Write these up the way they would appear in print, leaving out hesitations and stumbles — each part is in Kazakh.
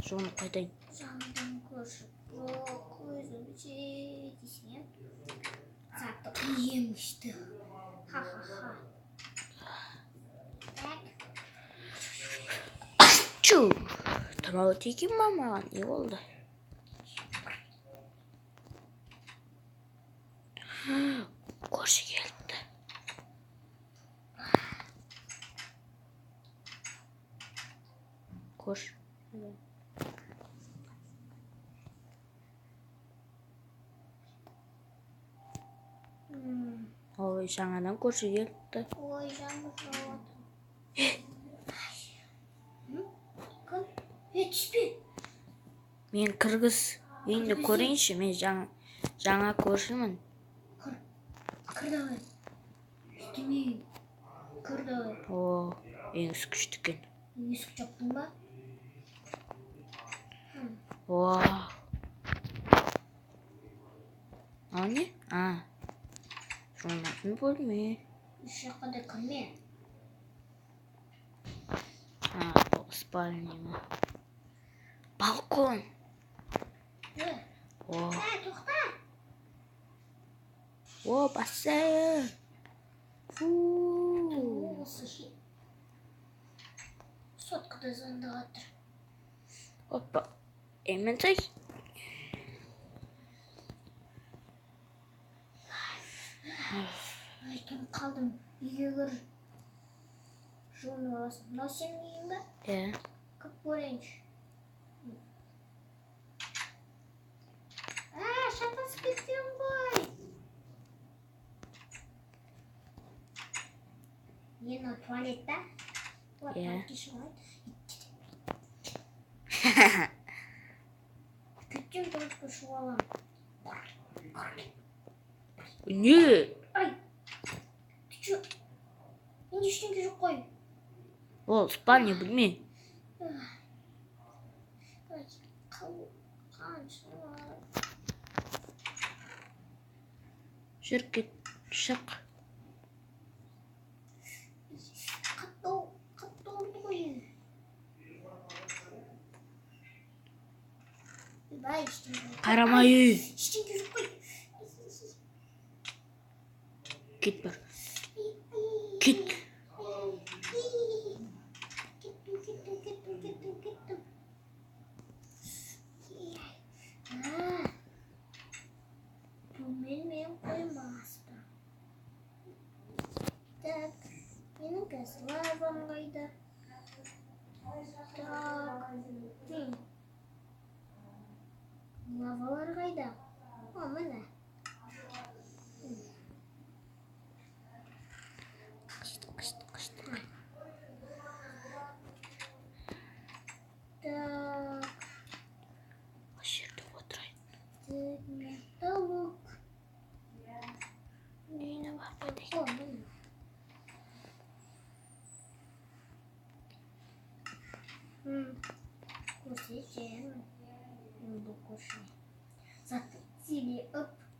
соны қайтайын. Жаңадан көрші жоқ, өзім ше десең, заты емішті. Ха-ха-ха. Чу! Тұмау тиген ма маған? Не болды? Көрші келді. Көрші. Ой, жаңадан көрші келді. Ой, жаңбыр жауады. Кім? Түспе. Мен кіргіз. Енді көрейінші, мен жаңа көршімін. Кір давай. Үстемей. Кір давай. О, еңіз күшті екен. Есік жаптың ба? О. А не? Жуынатын бөлме. Үш жаққа да кірме. Бұл спальня ма? Балкон. О. Тоқта. О, бассейн. Осы ше. Соткада звондап жатыр. Опа. Ементай. Айтып қалдым. Үйге кір. Жуынып аласың. Мынау сенің үйің ба? Иә. Кіп көрейінші. Шатасып кеткен ғой. Мен туалетта. Иә. Күттен туалетке шығып аламын. Не? Ай! Ты чё? Енді ештеңке жоқ қой. Ол спальня білме. Жүр кет, шық. Қатты oldu ғой. Бай, ештеңке. Қарамай үй. Ештеңке жоқ қой. Кет бар. Кет. Мен қоймасты. Так, менің қазір лавам қайда. Так, лавалар қайда. О, міне. Так. Осы жерде отырайын. Толық. Үйіне барып О, қайтайын. міне. Көрсетемін. Бұл көрші. Заты сені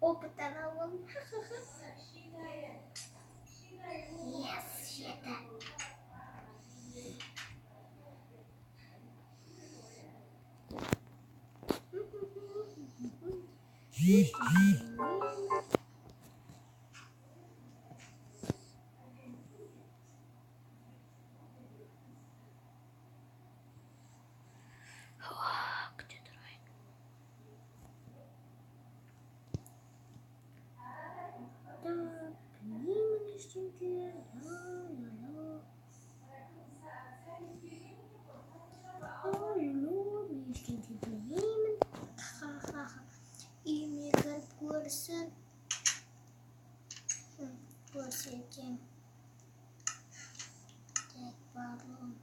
опыттан алым. Yes, жеді. Күте тұрайын. Білмеймін ештеңке. Мен ештеңке білмеймін. Үйіме кіріп көрсін. Көрсетем. Тек барлығын.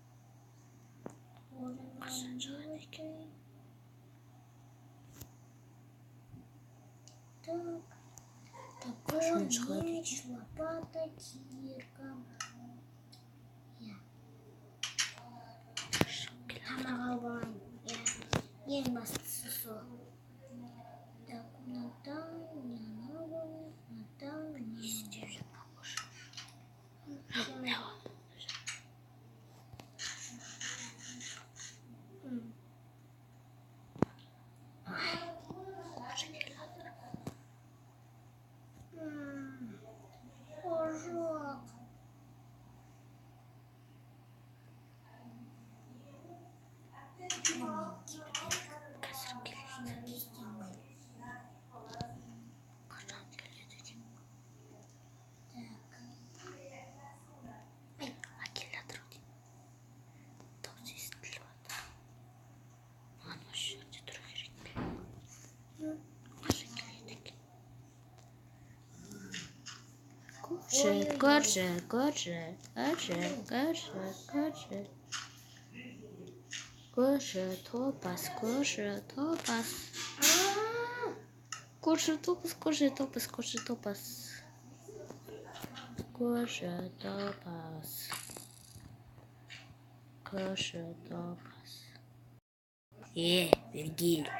Қашан шығады екен? Так. Қашан шығады Меч, екен? лопата, кирка. Тамақ алып алайын. Ең бастысы сол. Так, мынадан, мынадан, Не істеп жүрмін қош? мынадан. Топас. Вергиль.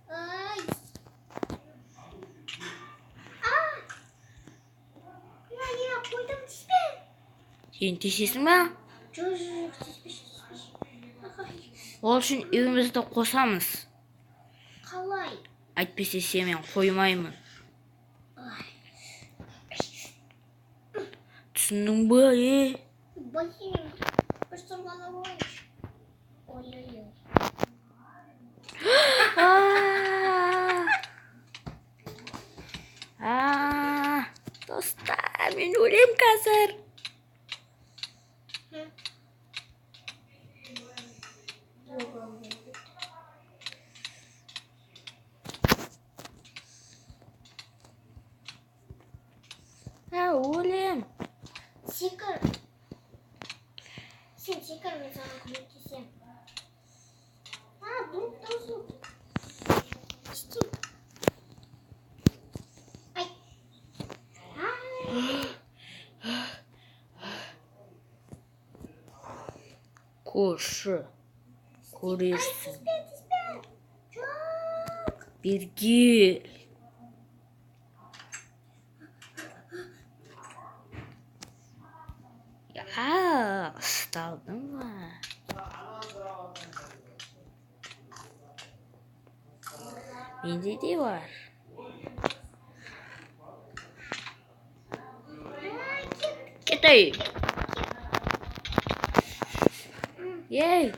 Ай. Я қойдым түспе. Сен тешесің ба? Жоқ, түспеш. Ол үшін үйімізді қосамыз. Қалай? Әйтпесе сен мен қоймаймын. Түсіндің ба, Блин, бір тұрғаны ойш. Ой-ой-ой. Достар, мен өлем қазір. Өлем. Секір. Сен секір, мен саған көмектесем. Бұл таусу. Істем. Ай. Көрші. Көрерсің. Түспе. Жоқ. Вергиль. Ұсталдың ба? Менде де бар. Кетейік. Ей.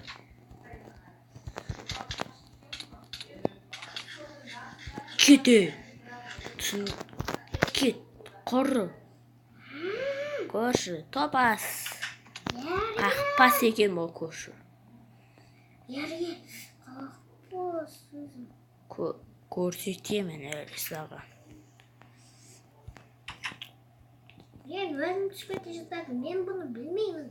Кетейік. Кет. Құры. Көрші. Топас. Қақпас екен бұл көрші. Ерге қақпас. Көрсетемін әлі саған. Мен өзім түспеті жатадым. Мен бұны білмеймін.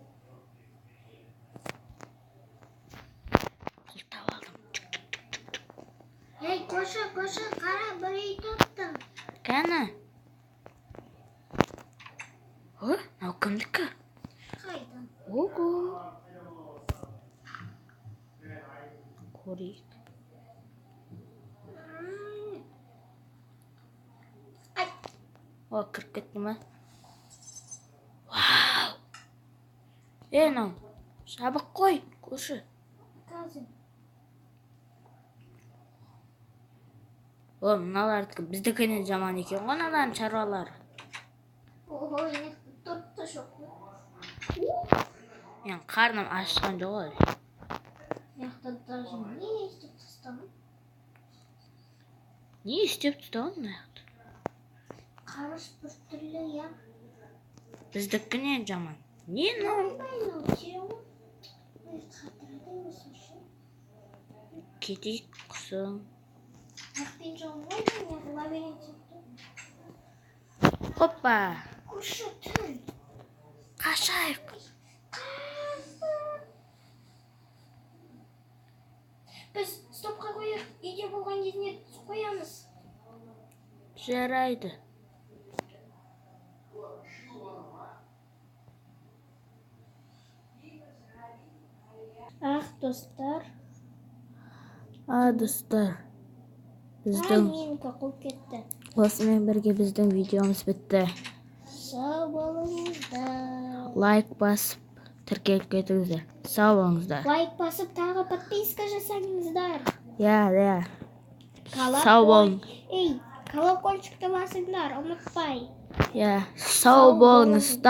Құлтап алдым. Ей, көші, қара, бір үй таптым. Кәні? Мынау кімдікі? Қайдан? Ого. Көрейік. Ай. Кіріп кетті ма? Вау! Мынау, жабық қой, көші. Қазір. Мыналардікі біздікінен жаман екен ғой, мыналардың шаруалары. Ой, тортты жоқ. Мен қарным ашқан жоқ ой. Яқты даже не істеп тастамын. Не істеп тұстауын мынақты? Қарыш бір түрлі, я. Біздікінен жаман. Не мынау? Кетейік құсым. Ақпен жоғын ойдың, я лабиринт сөйтті. Хоппа! Көші түн. Қашайық. Біз стопқа қойық, үйде болған кезіне қоямыз. Жарайды. Достар. Достар. Біздің Менікі қуып кетті. осымен бірге біздің видеомыз бітті. Сау болыңыздар. Лайк басып, тіркеліп кетіңіздер. Сау болыңыздар. Лайк басып, тағы подписка жасаңыздар. Я. Сау болың. Ей, колокольчикті басыңдар, ұмытпай. Я, сау болыңыздар.